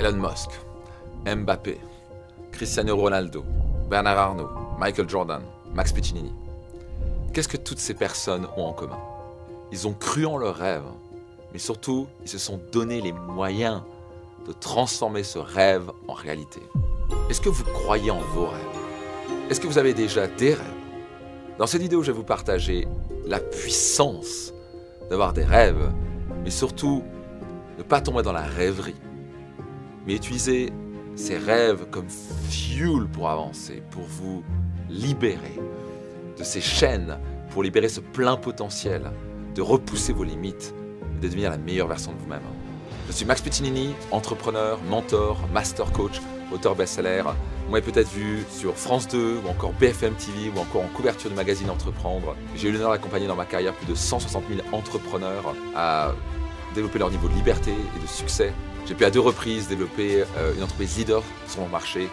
Elon Musk, Mbappé, Cristiano Ronaldo, Bernard Arnault, Michael Jordan, Max Piccinini. Qu'est-ce que toutes ces personnes ont en commun? Ils ont cru en leurs rêves, mais surtout, ils se sont donné les moyens de transformer ce rêve en réalité. Est-ce que vous croyez en vos rêves? Est-ce que vous avez déjà des rêves? Dans cette vidéo, je vais vous partager la puissance d'avoir des rêves, mais surtout, ne pas tomber dans la rêverie, mais utiliser ces rêves comme fuel pour avancer, pour vous libérer de ces chaînes, pour libérer ce plein potentiel, de repousser vos limites et de devenir la meilleure version de vous-même. Je suis Max Piccinini, entrepreneur, mentor, master coach, auteur best-seller. Vous m'avez peut-être vu sur France 2 ou encore BFM TV ou encore en couverture du magazine Entreprendre. J'ai eu l'honneur d'accompagner dans ma carrière plus de 160 000 entrepreneurs à développer leur niveau de liberté et de succès. J'ai pu à 2 reprises développer une entreprise leader sur mon marché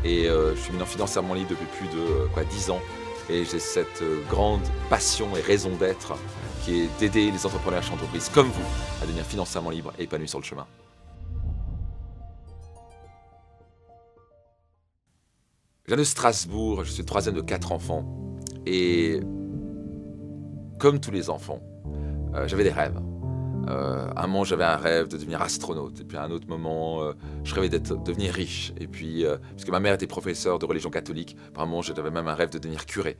et je suis maintenant financièrement libre depuis plus de 10 ans. Et j'ai cette grande passion et raison d'être qui est d'aider les entrepreneurs et entreprises comme vous à devenir financièrement libres et épanouis sur le chemin. Je viens de Strasbourg, je suis le 3e de 4 enfants et comme tous les enfants, j'avais des rêves. À un moment, j'avais un rêve de devenir astronaute. Et puis à un autre moment, je rêvais de devenir riche. Et puis, puisque ma mère était professeure de religion catholique, par un moment, j'avais même un rêve de devenir curé.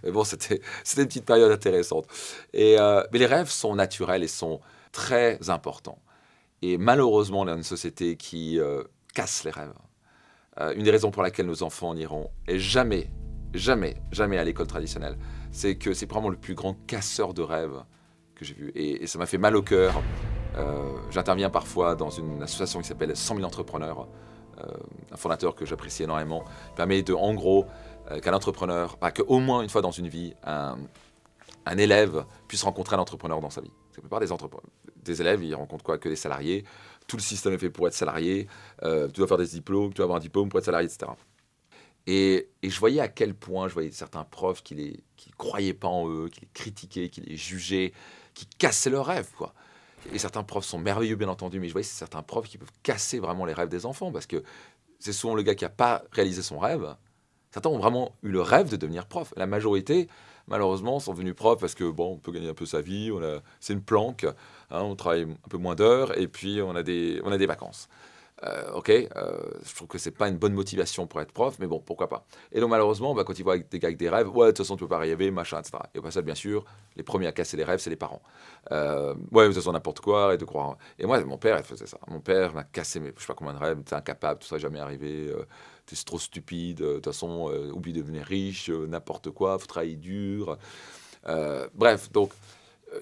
Mais bon, c'était une petite période intéressante. Mais les rêves sont naturels et sont très importants. Et malheureusement, on est dans une société qui casse les rêves. Une des raisons pour laquelle nos enfants n'iront jamais à l'école traditionnelle, c'est que c'est probablement le plus grand casseur de rêves que j'ai vu. Et ça m'a fait mal au cœur. J'interviens parfois dans une association qui s'appelle 100 000 entrepreneurs, un fondateur que j'apprécie énormément, qui permet de, en gros, qu'un entrepreneur, qu'au moins une fois dans une vie, un élève puisse rencontrer un entrepreneur dans sa vie. La plupart des élèves, ils rencontrent quoi? Que des salariés. Tout le système est fait pour être salarié. Tu dois faire des diplômes, tu dois avoir un diplôme pour être salarié, etc. Et je voyais à quel point je voyais certains profs qui ne croyaient pas en eux, qui les critiquaient, qui les jugeaient, qui cassaient leurs rêves, quoi. Et certains profs sont merveilleux, bien entendu, mais je voyais certains profs qui peuvent casser vraiment les rêves des enfants, parce que c'est souvent le gars qui n'a pas réalisé son rêve. Certains ont vraiment eu le rêve de devenir prof. La majorité, malheureusement, sont devenus profs parce que, bon, on peut gagner un peu sa vie, c'est une planque, hein, on travaille un peu moins d'heures, et puis on a des vacances. Je trouve que c'est pas une bonne motivation pour être prof, mais bon, pourquoi pas. Et donc malheureusement, quand ils voient des gars avec des rêves, ouais, de toute façon tu peux pas rêver, machin, etc. Et au passage, bien sûr, les premiers à casser les rêves, c'est les parents. Ouais, de toute façon n'importe quoi, et de croire. Et moi, mon père, il faisait ça. Mon père m'a cassé, je sais pas combien de rêves, t'es incapable, tout ça jamais arrivé, t'es trop stupide, de toute façon, oublie de devenir riche, n'importe quoi, faut travailler dur. Bref, donc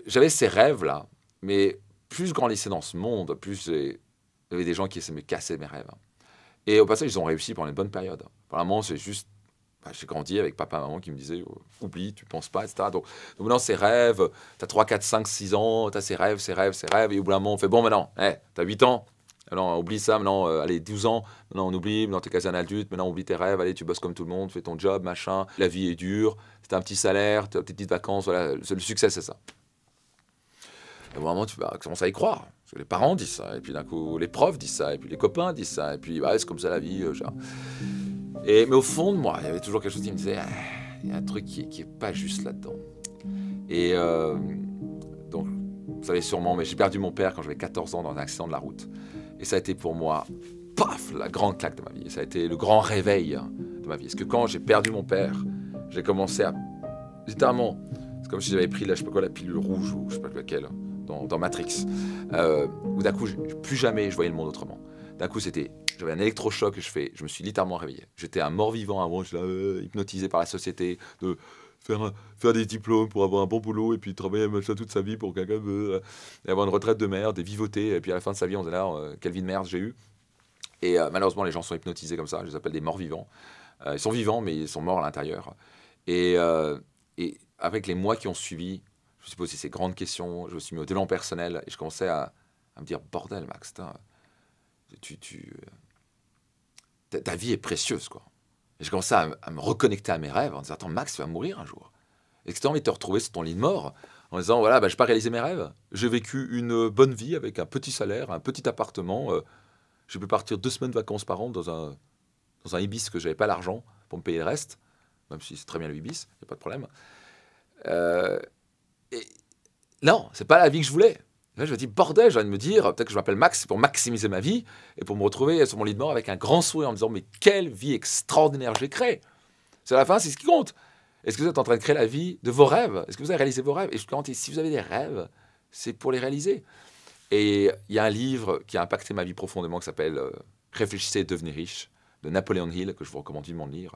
j'avais ces rêves-là, mais plus je grandissais dans ce monde, plus il y avait des gens qui essaient de me casser mes rêves. Et au passage, ils ont réussi pendant une bonne période. Vraiment, c'est juste... j'ai grandi avec papa et maman qui me disaient « Oublie, tu penses pas, etc. » Donc maintenant, ces rêves, tu as 3, 4, 5, 6 ans, tu as ces rêves. Et au bout d'un moment, on fait « Bon, maintenant, tu as 8 ans. Alors, oublie ça. Maintenant, allez, 12 ans. Maintenant, on oublie. Maintenant, tu es quasi un adulte. Maintenant, oublie tes rêves. Allez, tu bosses comme tout le monde. Fais ton job, machin. La vie est dure. C'est un petit salaire. Tu as tes petites vacances. Voilà, le succès, c'est ça. » Et vraiment, tu commences à y croire. Parce que les parents disent ça, et puis d'un coup, les profs disent ça, et puis les copains disent ça, et puis c'est comme ça la vie. Genre. Mais au fond de moi, il y avait toujours quelque chose qui me disait il y a un truc qui est pas juste là-dedans. Et donc, vous savez sûrement, mais j'ai perdu mon père quand j'avais 14 ans dans un accident de la route. Et ça a été pour moi, paf, la grande claque de ma vie. Ça a été le grand réveil de ma vie. Parce que quand j'ai perdu mon père, j'ai commencé à... Littéralement, c'est comme si j'avais pris je sais pas quoi, la pilule rouge ou je sais pas laquelle. Dans Matrix, où d'un coup, plus jamais je voyais le monde autrement. D'un coup, j'avais un électrochoc, je me suis littéralement réveillé. J'étais un mort-vivant avant, je suis hypnotisé par la société, de faire des diplômes pour avoir un bon boulot, et puis travailler toute sa vie pour quelqu'un, et avoir une retraite de merde, et vivoter, et puis à la fin de sa vie, on se dit là, quelle vie de merde j'ai eu. Et malheureusement, les gens sont hypnotisés comme ça, je les appelle des morts-vivants. Ils sont vivants, mais ils sont morts à l'intérieur. Et avec les mois qui ont suivi, je me suis posé ces grandes questions, je me suis mis au développement personnel et je commençais à me dire « Bordel, Max, ta vie est précieuse, quoi. » Et je commençais à me reconnecter à mes rêves en disant « Attends, Max, tu vas mourir un jour. Est-ce que tu as envie de te retrouver sur ton lit de mort en disant, voilà, bah, je n'ai pas réalisé mes rêves. J'ai vécu une bonne vie avec un petit salaire, un petit appartement. J'ai pu partir 2 semaines de vacances par an dans un Ibis que je n'avais pas l'argent pour me payer le reste, même si c'est très bien le Ibis, il n'y a pas de problème. Et non, c'est pas la vie que je voulais. Là, je me dis, bordel, j'ai envie de me dire, peut-être que je m'appelle Max, c'est pour maximiser ma vie et pour me retrouver sur mon lit de mort avec un grand sourire en me disant, mais quelle vie extraordinaire j'ai créée. C'est à la fin, c'est ce qui compte. Est-ce que vous êtes en train de créer la vie de vos rêves? Est-ce que vous avez réalisé vos rêves? Et je commentais, si vous avez des rêves, c'est pour les réaliser. Et il y a un livre qui a impacté ma vie profondément qui s'appelle Réfléchissez et devenez riche de Napoleon Hill, que je vous recommande vivement de lire.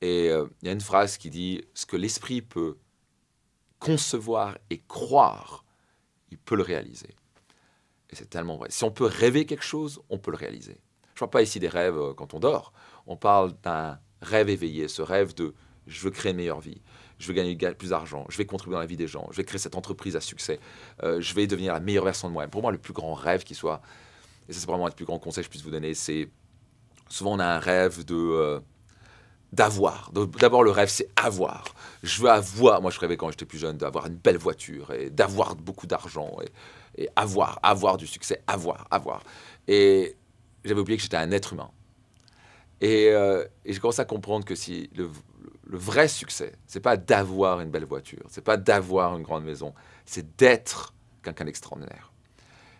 Et il y a une phrase qui dit, ce que l'esprit peut concevoir et croire, il peut le réaliser. Et c'est tellement vrai. Si on peut rêver quelque chose, on peut le réaliser. Je ne parle pas ici des rêves quand on dort. On parle d'un rêve éveillé, ce rêve de « je veux créer une meilleure vie, je veux gagner plus d'argent, je vais contribuer dans la vie des gens, je vais créer cette entreprise à succès, je vais devenir la meilleure version de moi-même ». Pour moi, le plus grand rêve qui soit, et ça c'est vraiment le plus grand conseil que je puisse vous donner, c'est souvent on a un rêve d'avoir. D'abord, le rêve, c'est avoir. Je veux avoir, moi je rêvais quand j'étais plus jeune, d'avoir une belle voiture et d'avoir beaucoup d'argent et avoir du succès, avoir. Et j'avais oublié que j'étais un être humain. Et j'ai commencé à comprendre que si le vrai succès, c'est pas d'avoir une belle voiture, c'est pas d'avoir une grande maison, c'est d'être quelqu'un d'extraordinaire.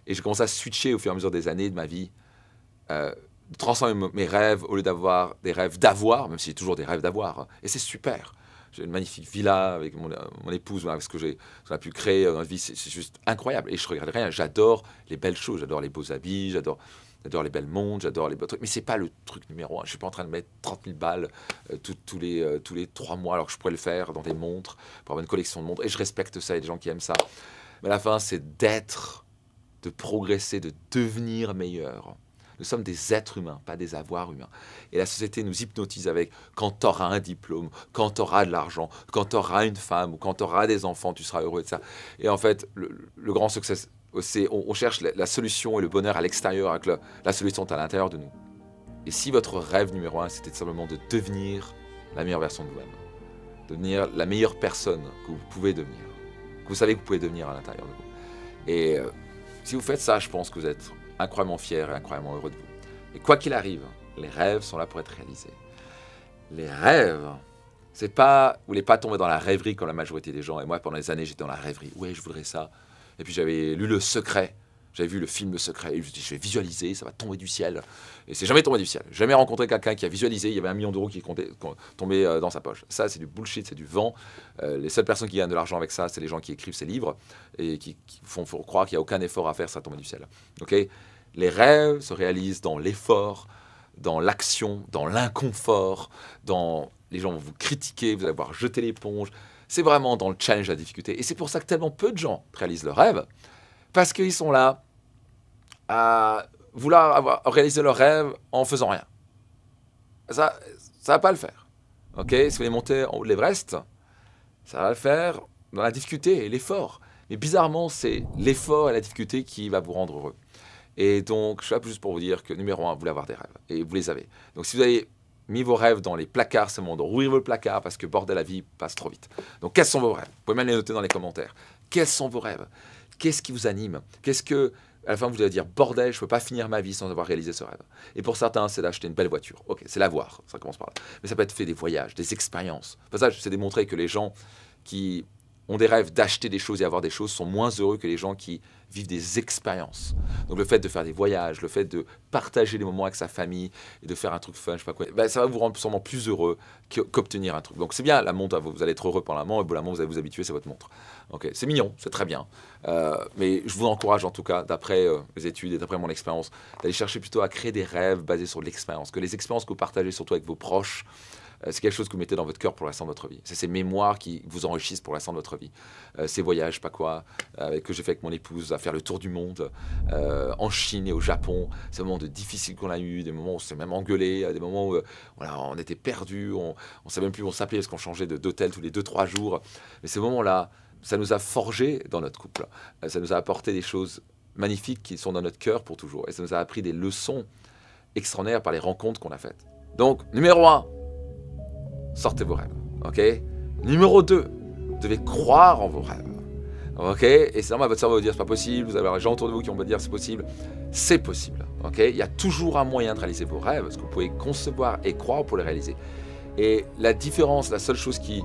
Et j'ai commencé à switcher au fur et à mesure des années de ma vie, de transformer mes rêves au lieu d'avoir des rêves d'avoir, même si j'ai toujours des rêves d'avoir. Et c'est super. J'ai une magnifique villa avec mon épouse, avec ce qu'on a pu créer dans notre vie, c'est juste incroyable. Et je ne regrette rien, j'adore les belles choses, j'adore les beaux habits, j'adore les belles montres, j'adore les beaux trucs. Mais ce n'est pas le truc numéro un. Je ne suis pas en train de mettre 30 000 balles tous les 3 mois, alors que je pourrais le faire dans des montres, pour avoir une collection de montres. Et je respecte ça, il y a des gens qui aiment ça. Mais à la fin, c'est d'être, de progresser, de devenir meilleur. Nous sommes des êtres humains, pas des avoirs humains. Et la société nous hypnotise avec quand tu auras un diplôme, quand tu auras de l'argent, quand tu auras une femme ou quand tu auras des enfants, tu seras heureux de ça. Et en fait, le grand succès, c'est on cherche la solution et le bonheur à l'extérieur, avec la solution est à l'intérieur de nous. Et si votre rêve numéro 1, c'était simplement de devenir la meilleure version de vous-même, devenir la meilleure personne que vous pouvez devenir, que vous savez que vous pouvez devenir à l'intérieur de vous. Et si vous faites ça, je pense que vous êtes incroyablement fier et incroyablement heureux de vous. Et quoi qu'il arrive, les rêves sont là pour être réalisés. Les rêves, c'est pas, vous voulez pas tomber dans la rêverie comme la majorité des gens. Et moi, pendant des années, j'étais dans la rêverie. Ouais, je voudrais ça. Et puis j'avais lu Le Secret. J'avais vu le film Le Secret. Et je me suis dit, je vais visualiser, ça va tomber du ciel. Et c'est jamais tombé du ciel. J'ai jamais rencontré quelqu'un qui a visualisé. Il y avait 1 million d'euros qui tombait dans sa poche. Ça, c'est du bullshit, c'est du vent. Les seules personnes qui gagnent de l'argent avec ça, c'est les gens qui écrivent ces livres et qui font croire qu'il n'y a aucun effort à faire, ça tombe du ciel. Okay, les rêves se réalisent dans l'effort, dans l'action, dans l'inconfort, dans les gens vont vous critiquer, vous allez avoir jeté l'éponge. C'est vraiment dans le challenge, la difficulté. Et c'est pour ça que tellement peu de gens réalisent leurs rêves, parce qu'ils sont là à vouloir réaliser leurs rêves en faisant rien. Ça va pas le faire. Ok, si vous voulez monter en haut de l'Everest, ça va le faire dans la difficulté et l'effort. Mais bizarrement, c'est l'effort et la difficulté qui va vous rendre heureux. Et donc, je suis là juste pour vous dire que, numéro 1, vous voulez avoir des rêves. Et vous les avez. Donc, si vous avez mis vos rêves dans les placards, c'est le moment de rouvrir vos placards parce que, bordel, la vie passe trop vite. Donc, quels sont vos rêves? Vous pouvez même les noter dans les commentaires. Quels sont vos rêves? Qu'est-ce qui vous anime? Qu'est-ce que, à la fin, vous allez dire, bordel, je ne peux pas finir ma vie sans avoir réalisé ce rêve. Et pour certains, c'est d'acheter une belle voiture. Ok, c'est l'avoir, ça commence par là. Mais ça peut être fait des voyages, des expériences. Pour ça, c'est démontré que les gens qui ont des rêves d'acheter des choses et avoir des choses sont moins heureux que les gens qui vivent des expériences. Donc le fait de faire des voyages, le fait de partager des moments avec sa famille et de faire un truc fun, je sais pas quoi, ben, ça va vous rendre sûrement plus heureux qu'obtenir un truc. Donc c'est bien, la montre, vous allez être heureux pendant la montre, et au bout de la montre, vous allez vous habituer, c'est votre montre. Okay, c'est mignon, c'est très bien. Mais je vous encourage en tout cas, d'après mes études et d'après mon expérience, d'aller chercher plutôt à créer des rêves basés sur l'expérience. Que les expériences que vous partagez surtout avec vos proches, c'est quelque chose que vous mettez dans votre cœur pour le restant de votre vie. C'est ces mémoires qui vous enrichissent pour le restant de votre vie. Ces voyages, je sais pas quoi, que j'ai fait avec mon épouse, à faire le tour du monde, en Chine et au Japon. Ces moments difficiles qu'on a eu, des moments où on s'est même engueulé, des moments où voilà, on était perdus, on ne savait même plus où on s'appelait parce qu'on changeait d'hôtel tous les 2-3 jours. Mais ces moments-là, ça nous a forgé dans notre couple. Ça nous a apporté des choses magnifiques qui sont dans notre cœur pour toujours. Et ça nous a appris des leçons extraordinaires par les rencontres qu'on a faites. Donc, numéro 1, sortez vos rêves, ok? Numéro 2, vous devez croire en vos rêves, Ok, et c'est normal, votre cerveau va vous dire c'est pas possible, vous allez avoir les gens autour de vous qui vont vous dire c'est possible. C'est possible. Ok, il y a toujours un moyen de réaliser vos rêves, parce que vous pouvez concevoir et croire pour les réaliser. Et la différence, la seule chose qui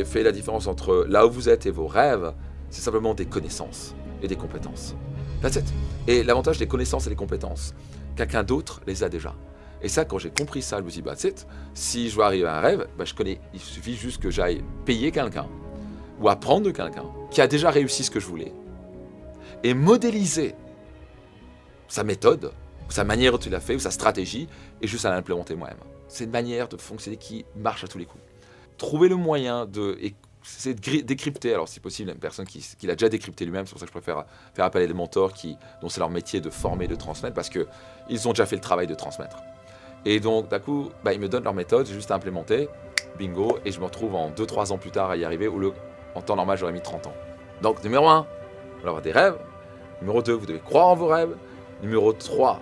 fait la différence entre là où vous êtes et vos rêves, c'est simplement des connaissances et des compétences. That's it. Et l'avantage des connaissances et des compétences, quelqu'un d'autre les a déjà. Et ça, quand j'ai compris ça, je me suis dit, that's it. Si je veux arriver à un rêve, je connais, il suffit juste que j'aille payer quelqu'un ou apprendre de quelqu'un qui a déjà réussi ce que je voulais et modéliser sa méthode, sa manière dont il l'a fait, ou sa stratégie, et juste à l'implémenter moi-même. C'est une manière de fonctionner qui marche à tous les coups. Trouver le moyen c'est de décrypter, alors si possible, une personne qui l'a déjà décrypté lui-même, c'est pour ça que je préfère faire appel à des mentors dont c'est leur métier de former, de transmettre, parce qu'ils ont déjà fait le travail de transmettre. Et donc, d'un coup, ils me donnent leur méthode, j'ai juste à implémenter, bingo, et je me retrouve en 2-3 ans plus tard à y arriver, où en temps normal, j'aurais mis 30 ans. Donc, numéro 1, vous voulez avoir des rêves. Numéro 2, vous devez croire en vos rêves. Numéro 3,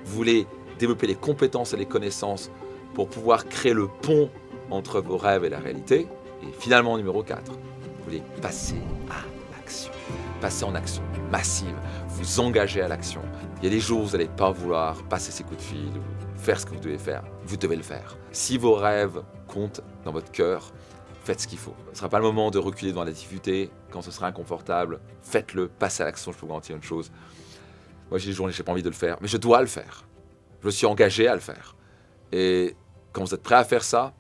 vous voulez développer les compétences et les connaissances pour pouvoir créer le pont entre vos rêves et la réalité. Et finalement, numéro 4, vous voulez passer à l'action. Passer en action massive, vous engager à l'action. Il y a des jours où vous n'allez pas vouloir passer ces coups de fil, ou faire ce que vous devez faire. Vous devez le faire. Si vos rêves comptent dans votre cœur, faites ce qu'il faut. Ce ne sera pas le moment de reculer devant la difficulté. Quand ce sera inconfortable, faites-le, passez à l'action, je peux vous garantir une chose. Moi, j'ai des journées, je n'ai pas envie de le faire, mais je dois le faire. Je me suis engagé à le faire. Et quand vous êtes prêt à faire ça,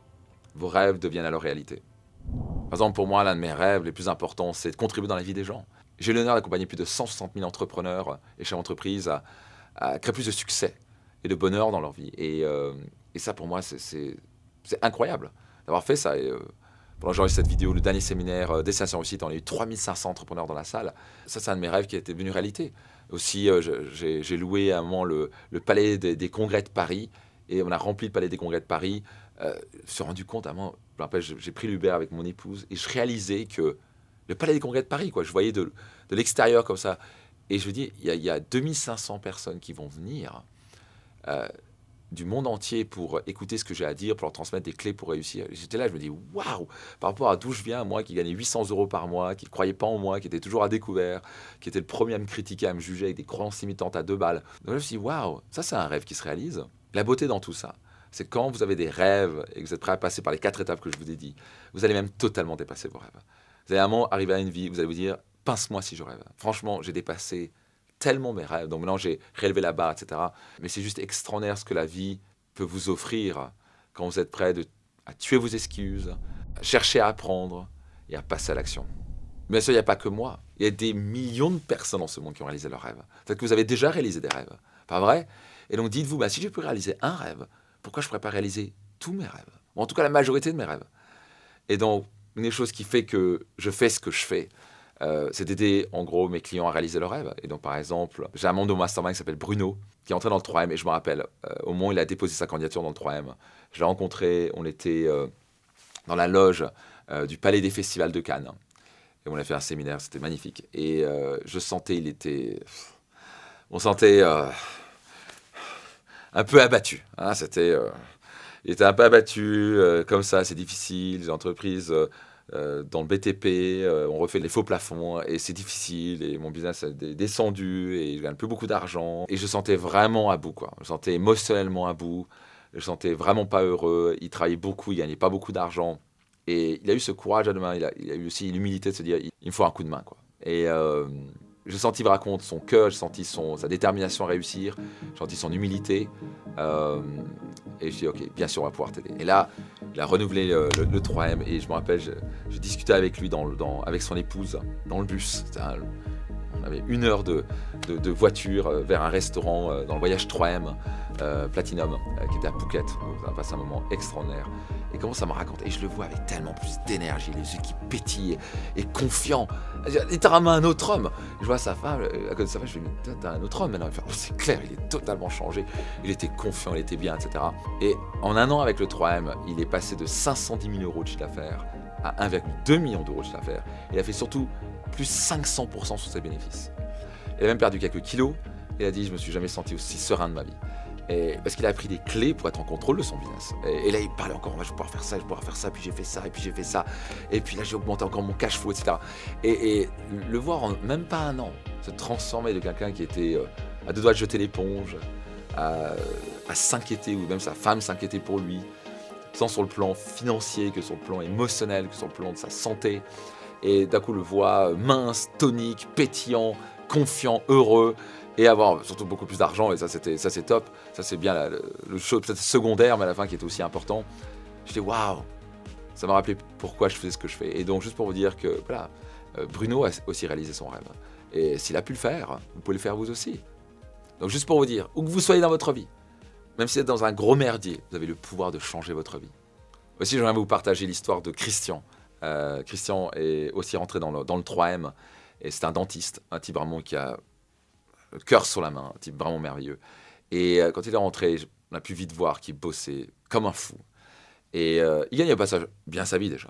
vos rêves deviennent alors réalité. Par exemple, pour moi, l'un de mes rêves les plus importants, c'est de contribuer dans la vie des gens. J'ai l'honneur d'accompagner plus de 160 000 entrepreneurs et chefs d'entreprise à créer plus de succès et de bonheur dans leur vie. Et ça, pour moi, c'est incroyable d'avoir fait ça. Et, pendant que j'enregistre cette vidéo, le dernier séminaire Destination Réussite, on a eu 3500 entrepreneurs dans la salle. Ça, c'est un de mes rêves qui a été devenu réalité. Aussi, j'ai loué à un moment le palais des congrès de Paris, et on a rempli le palais des congrès de Paris. Je me suis rendu compte, à un moment, je me rappelle, j'ai pris l'Uber avec mon épouse, et je réalisais que le palais des congrès de Paris, quoi, je voyais de l'extérieur comme ça. Et je me dis, il y a 2500 personnes qui vont venir du monde entier pour écouter ce que j'ai à dire, pour leur transmettre des clés pour réussir. J'étais là, je me dis, waouh, par rapport à d'où je viens, moi qui gagnais 800 € par mois, qui ne croyait pas en moi, qui était toujours à découvert, qui était le premier à me critiquer, à me juger avec des croyances limitantes à 2 balles. Donc là, je me suis dit, waouh, ça c'est un rêve qui se réalise. La beauté dans tout ça, c'est quand vous avez des rêves et que vous êtes prêt à passer par les 4 étapes que je vous ai dit, vous allez même totalement dépasser vos rêves. Vous allez à un moment arriver à une vie, vous allez vous dire, pince-moi si je rêve. Franchement, j'ai dépassé tellement mes rêves. Donc maintenant, j'ai relevé la barre, etc. Mais c'est juste extraordinaire ce que la vie peut vous offrir quand vous êtes prêt à tuer vos excuses, à chercher à apprendre et à passer à l'action. Bien sûr, il n'y a pas que moi. Il y a des millions de personnes dans ce monde qui ont réalisé leurs rêves. Peut-être que vous avez déjà réalisé des rêves. Pas vrai? Et donc dites-vous, si je peux réaliser un rêve, pourquoi je ne pourrais pas réaliser tous mes rêves? Ou en tout cas la majorité de mes rêves. Et donc, une des choses qui fait que je fais ce que je fais, c'est d'aider en gros mes clients à réaliser leurs rêves. Et donc par exemple, j'ai un membre de mon mastermind qui s'appelle Bruno, qui est entré dans le 3M, et je me rappelle, au moment où il a déposé sa candidature dans le 3M, je l'ai rencontré, on était dans la loge du Palais des Festivals de Cannes, et on a fait un séminaire, c'était magnifique. Et je sentais, on sentait un peu abattu, hein, il était un peu abattu, comme ça, c'est difficile, les entreprises... dans le BTP, on refait les faux plafonds et c'est difficile et mon business est descendu et je gagne plus beaucoup d'argent et je sentais vraiment à bout, quoi. Je sentais émotionnellement à bout, je sentais vraiment pas heureux, il travaillait beaucoup, il gagnait pas beaucoup d'argent et il a eu ce courage à deux mains, il a eu aussi l'humilité de se dire il me faut un coup de main, quoi. Et j'ai senti raconte son cœur, j'ai senti sa détermination à réussir, j'ai senti son humilité et je dis ok, bien sûr on va pouvoir t'aider. Et là il a renouvelé le 3M et je me rappelle, j'ai discuté avec lui avec son épouse dans le bus. On avait 1 heure de voiture vers un restaurant dans le voyage 3M Platinum qui était à Phuket. On a passé un moment extraordinaire. Et comment ça me raconte. Et je le vois avec tellement plus d'énergie, les yeux qui pétillent et confiant. Littéralement un autre homme. Je vois sa femme, à côté de sa femme, je me dis, t'es un autre homme maintenant. Oh, c'est clair, il est totalement changé. Il était confiant, il était bien, etc. Et en 1 an avec le 3M, il est passé de 510 000 € de chiffre d'affaires à 1,2 million d'euros de chiffre d'affaires. Il a fait surtout plus 500% sur ses bénéfices. Il a même perdu quelques kilos. Il a dit, je me suis jamais senti aussi serein de ma vie. Et parce qu'il a appris des clés pour être en contrôle de son business. Et là, il parlait encore, je vais pouvoir faire ça, je vais pouvoir faire ça, puis j'ai fait ça, et puis j'ai fait ça. Et puis là, j'ai augmenté encore mon cash flow, etc. Et le voir en même pas un an se transformer de quelqu'un qui était à deux doigts de jeter l'éponge, à s'inquiéter, ou même sa femme s'inquiétait pour lui, tant sur le plan financier que sur le plan émotionnel, que sur le plan de sa santé. Et d'un coup, le voit mince, tonique, pétillant, confiant, heureux, et avoir surtout beaucoup plus d'argent, et ça c'est top, ça c'est bien le chose peut-être secondaire, mais à la fin qui est aussi important. Je dis waouh, ça m'a rappelé pourquoi je faisais ce que je fais. Et donc juste pour vous dire que voilà, Bruno a aussi réalisé son rêve, et s'il a pu le faire, vous pouvez le faire vous aussi. Donc juste pour vous dire, où que vous soyez dans votre vie, même si vous êtes dans un gros merdier, vous avez le pouvoir de changer votre vie. Aussi, j'aimerais vous partager l'histoire de Christian. Christian est aussi rentré dans le 3M, et c'est un dentiste, un type vraiment qui a le cœur sur la main, un type vraiment merveilleux. Et quand il est rentré, on a pu vite voir qu'il bossait comme un fou. Et il gagnait pas bien sa vie déjà.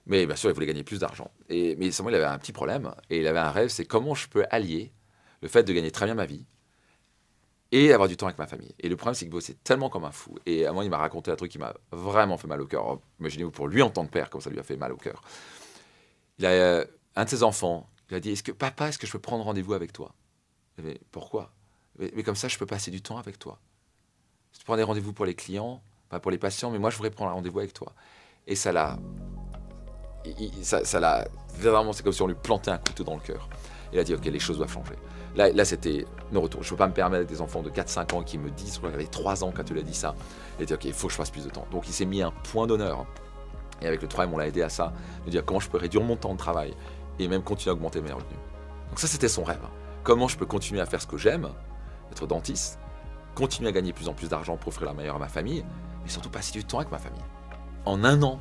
Mais bien sûr, il voulait gagner plus d'argent. Mais seulement, il avait un petit problème, et il avait un rêve, c'est comment je peux allier le fait de gagner très bien ma vie et avoir du temps avec ma famille. Et le problème, c'est qu'il bossait tellement comme un fou. Et à moi, il m'a raconté un truc qui m'a vraiment fait mal au cœur. Imaginez-vous pour lui en tant que père, comme ça lui a fait mal au cœur. Il a un de ses enfants, il a dit, Papa, est-ce que je peux prendre rendez-vous avec toi? Mais pourquoi? Mais comme ça, je peux passer du temps avec toi. Je prends des rendez-vous pour les clients, pas pour les patients, mais moi, je voudrais prendre un rendez-vous avec toi. Et ça l'a vraiment, c'est comme si on lui plantait un couteau dans le cœur. Il a dit, ok, les choses doivent changer. Là c'était nos retours. Je ne peux pas me permettre des enfants de 4-5 ans qui me disent, je crois qu'il avait 3 ans quand tu lui as dit ça. Il a dit, ok, il faut que je fasse plus de temps. Donc il s'est mis un point d'honneur. Et avec le travail, on l'a aidé à ça, de dire comment je peux réduire mon temps de travail et même continuer à augmenter mes revenus. Donc ça, c'était son rêve. Comment je peux continuer à faire ce que j'aime, être dentiste, continuer à gagner de plus en plus d'argent pour offrir la meilleure à ma famille, mais surtout passer du temps avec ma famille. En un an,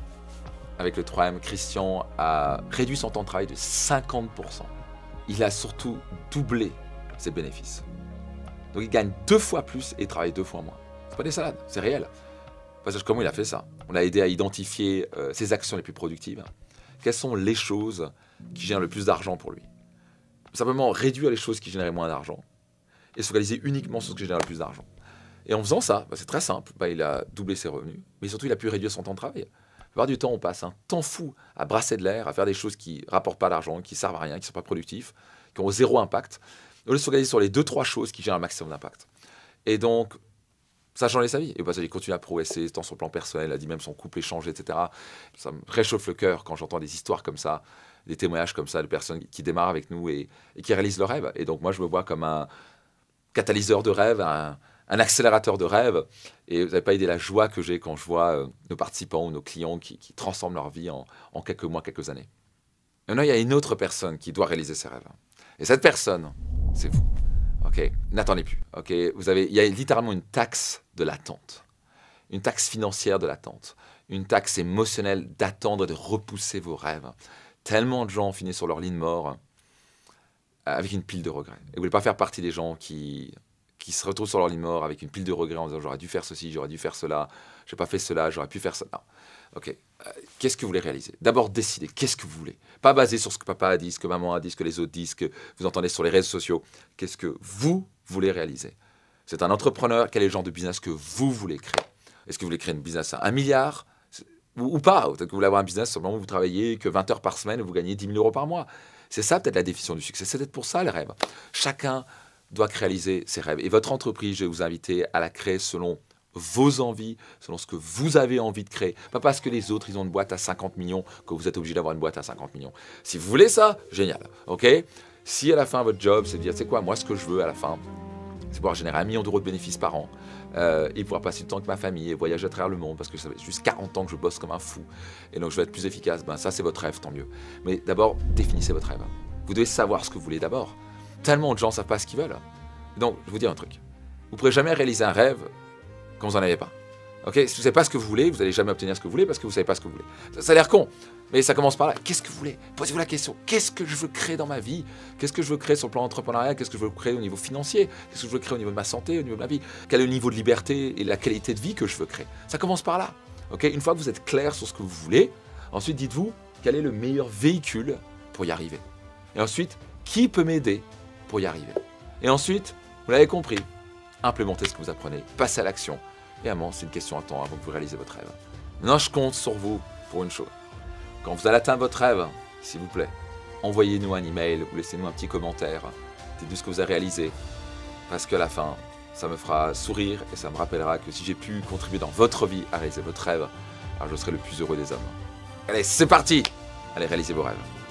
avec le 3M, Christian a réduit son temps de travail de 50%. Il a surtout doublé ses bénéfices. Donc il gagne 2 fois plus et travaille 2 fois moins. C'est pas des salades, c'est réel. Parce que comment il a fait ça? On l'a aidé à identifier ses actions les plus productives. Quelles sont les choses qui génèrent le plus d'argent pour lui? Simplement réduire les choses qui généraient moins d'argent et se focaliser uniquement sur ce qui génère le plus d'argent. Et en faisant ça, c'est très simple, il a doublé ses revenus, mais surtout il a pu réduire son temps de travail. La plupart du temps, on passe un temps fou à brasser de l'air, à faire des choses qui ne rapportent pas d'argent, qui ne servent à rien, qui ne sont pas productifs, qui ont 0 impact. Au lieu de se focaliser sur les 2-3 choses qui génèrent un maximum d'impact. Et donc, ça a changé sa vie. Et il continue à progresser, tant sur le plan personnel, il a dit même son couple est changé, etc. Ça me réchauffe le cœur quand j'entends des histoires comme ça, des témoignages comme ça de personnes qui démarrent avec nous et qui réalisent leurs rêves. Et donc moi, je me vois comme un catalyseur de rêve, un accélérateur de rêve. Et vous n'avez pas idée la joie que j'ai quand je vois nos participants ou nos clients qui transforment leur vie en quelques mois, quelques années. Maintenant, il y a une autre personne qui doit réaliser ses rêves. Et cette personne, c'est vous. Okay. N'attendez plus. Okay. Il y a littéralement une taxe de l'attente. Une taxe financière de l'attente. Une taxe émotionnelle d'attendre et de repousser vos rêves. Tellement de gens finissent sur leur lit de mort avec une pile de regrets. Et vous ne voulez pas faire partie des gens qui se retrouvent sur leur lit de mort avec une pile de regrets en disant j'aurais dû faire ceci, j'aurais dû faire cela, j'ai pas fait cela, j'aurais pu faire ça. Non. Ok. Qu'est-ce que vous voulez réaliser? D'abord, décidez. Qu'est-ce que vous voulez? Pas basé sur ce que papa a dit, ce que maman a dit, ce que les autres disent, ce que vous entendez sur les réseaux sociaux. Qu'est-ce que vous voulez réaliser? C'est un entrepreneur. Quel est le genre de business que vous voulez créer? Est-ce que vous voulez créer un business à 1 milliard ou pas? Peut-être que vous voulez avoir un business seulement où vous travaillez que 20 heures par semaine et vous gagnez 10 000 euros par mois. C'est ça peut-être la définition du succès. C'est peut-être pour ça le rêve. Chacun doit réaliser ses rêves. Et votre entreprise, je vais vous inviter à la créer selon vos envies, selon ce que vous avez envie de créer. Pas parce que les autres, ils ont une boîte à 50 millions que vous êtes obligé d'avoir une boîte à 50 millions. Si vous voulez ça, génial. Ok? Si à la fin, votre job, c'est de dire, c'est quoi, moi, ce que je veux à la fin, c'est pouvoir générer 1 million d'euros de bénéfices par an et pouvoir passer du temps avec ma famille et voyager à travers le monde parce que ça fait juste 40 ans que je bosse comme un fou et donc je vais être plus efficace. Ça, c'est votre rêve, tant mieux. Mais d'abord, définissez votre rêve. Vous devez savoir ce que vous voulez d'abord. Tellement de gens ne savent pas ce qu'ils veulent. Donc, je vais vous dire un truc. Vous ne pourrez jamais réaliser un rêve quand vous n'en avez pas. Okay? Si vous ne savez pas ce que vous voulez, vous n'allez jamais obtenir ce que vous voulez parce que vous ne savez pas ce que vous voulez. Ça a l'air con, mais ça commence par là. Qu'est-ce que vous voulez? Posez-vous la question. Qu'est-ce que je veux créer dans ma vie? Qu'est-ce que je veux créer sur le plan entrepreneurial? Qu'est-ce que je veux créer au niveau financier? Qu'est-ce que je veux créer au niveau de ma santé, au niveau de ma vie? Quel est le niveau de liberté et la qualité de vie que je veux créer? Ça commence par là. Okay? Une fois que vous êtes clair sur ce que vous voulez, ensuite dites-vous quel est le meilleur véhicule pour y arriver. Et ensuite, qui peut m'aider pour y arriver? Et ensuite, vous l'avez compris, implémentez ce que vous apprenez, passez à l'action. Et à un moment, c'est une question de temps avant que vous réalisez votre rêve. Maintenant, je compte sur vous pour une chose. Quand vous allez atteindre votre rêve, s'il vous plaît, envoyez-nous un email ou laissez-nous un petit commentaire. Dites-nous ce que vous avez réalisé. Parce qu'à la fin, ça me fera sourire et ça me rappellera que si j'ai pu contribuer dans votre vie à réaliser votre rêve, alors je serai le plus heureux des hommes. Allez, c'est parti! Allez, réalisez vos rêves.